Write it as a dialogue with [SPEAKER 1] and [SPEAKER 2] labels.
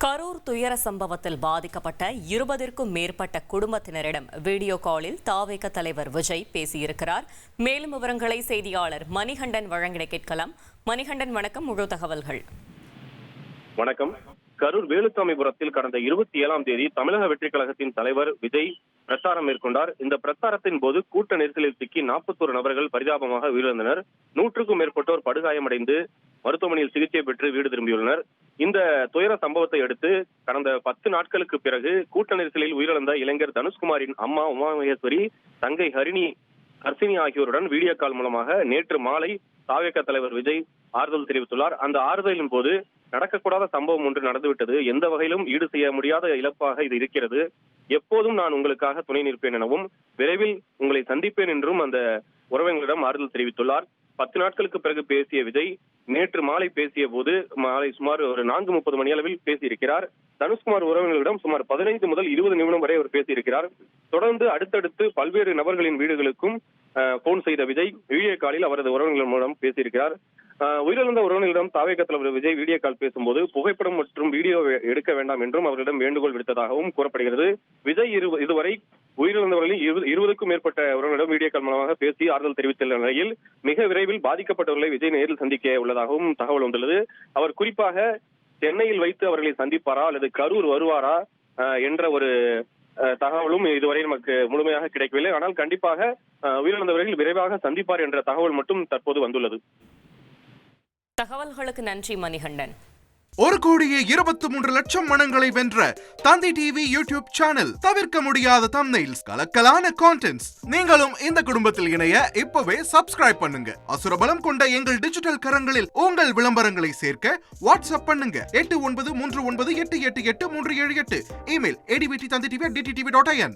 [SPEAKER 1] கரூர் துயர சம்பவத்தில் பாதிக்கப்பட்ட 20க்கும் மேற்பட்ட குடும்பத்தினரிடம் வீடியோ காலில் தாவேக தலைவர் விஜய் பேசியிருக்கிறார். மேலும் விவரங்களை செய்தியாளர் மணிகண்டன் வழங்கிட கேட்கலாம். மணிகண்டன், வணக்கம். முழு தகவல்கள்.
[SPEAKER 2] வணக்கம். கரூர் வேலுசாமிபுரத்தில் கடந்த 27ஆம் தேதி தமிழக வெற்றிக் கழகத்தின் தலைவர் விஜய் பிரச்சாரம் மேற்கொண்டார். இந்த பிரச்சாரத்தின் போது கூட்ட நெரிசலில் சிக்கி 41 நபர்கள் பரிதாபமாக உயிரிழந்தனர். 100க்கும் மேற்பட்டோர் படுகாயமடைந்து மருத்துவமனையில் சிகிச்சை பெற்று வீடு திரும்பியுள்ளனர். இந்த துயர சம்பவத்தை அடுத்து கடந்த 10 நாட்களுக்கு பிறகு கூட்ட நெரிசலில் உயிரிழந்த இளைஞர் தனுஷ்குமாரின் அம்மா உமாமகேஸ்வரி, தங்கை ஹர்சினி ஆகியோருடன் வீடியோ கால் மூலமாக நேற்று மாலை தாவேக தலைவர் விஜய் ஆறுதல் தெரிவித்துள்ளார். அந்த ஆறுதலின் போது நடக்கக்கூடாத சம்பவம் ஒன்று நடந்துவிட்டது, எந்த வகையிலும் ஈடு செய்ய முடியாத இழப்பாக இது இருக்கிறது, எப்போதும் நான் உங்களுக்காக துணை நிற்பேன் எனவும் விரைவில் உங்களை சந்திப்பேன் என்றும் அந்த உறவினர்களிடம் ஆறுதல் தெரிவித்துள்ளார். 10 நாட்களுக்கு பிறகு பேசிய விஜய் நேற்று மாலை பேசிய போது மாலை சுமார் ஒரு 4:30 மணி அளவில் பேசியிருக்கிறார். தனுஷ்குமார் உறவினர்களிடம் சுமார் 15 முதல் 20 நிமிடம் வரை அவர் பேசியிருக்கிறார். தொடர்ந்து அடுத்தடுத்து பல்வேறு நபர்களின் வீடுகளுக்கும் போன் செய்த விஜய் வீடியோ காலில் அவரது உறவினர்கள் மூலம் பேசியிருக்கிறார். உயிரிழந்த உறவினர்களிடம் தாவேக தலைவர் விஜய் வீடியோ கால் பேசும்போது புகைப்படம் மற்றும் வீடியோ எடுக்க வேண்டாம் என்றும் அவர்களிடம் வேண்டுகோள் விடுத்ததாகவும் கூறப்படுகிறது. விஜய் இதுவரை உயிரிழந்தவர்களில் 20க்கும் மேற்பட்ட உறவினரிடம் வீடியோ கால் மூலமாக பேசி ஆறுதல் தெரிவித்துள்ள நிலையில் மிக விரைவில் பாதிக்கப்பட்டவர்களை விஜய் நேரில் சந்திக்க உள்ளதாகவும் தகவல் வந்துள்ளது. அவர் குறிப்பாக சென்னையில் வைத்து அவர்களை சந்திப்பாரா அல்லது கரூர் வருவாரா என்ற ஒரு தகவலும் இதுவரை நமக்கு முழுமையாக கிடைக்கவில்லை. ஆனால் கண்டிப்பாக உயிரிழந்தவர்கள் விரைவாக சந்திப்பார் என்ற தகவல் மட்டும் தற்போது வந்துள்ளது.
[SPEAKER 1] தகவல்களுக்கு நன்றி மணிகண்டன்.
[SPEAKER 3] 1,23,00,000 மனங்களை வென்ற தந்தி டிவி யூடியூப் சேனல். தவிர்க்க முடியாத தம்ப்நெயில்ஸ், கலக்கலான கான்டென்ட்ஸ். நீங்களும் இந்த குடும்பத்தில் இணைய இப்பவே சப்ஸ்கிரைப் பண்ணுங்க. அசுரபலம் கொண்ட எங்கள் டிஜிட்டல் கரங்களில் உங்கள் விளம்பரங்களை சேர்க்க வாட்ஸ்அப் பண்ணுங்க. 8939888378. Email advtthanditv@dttv.in.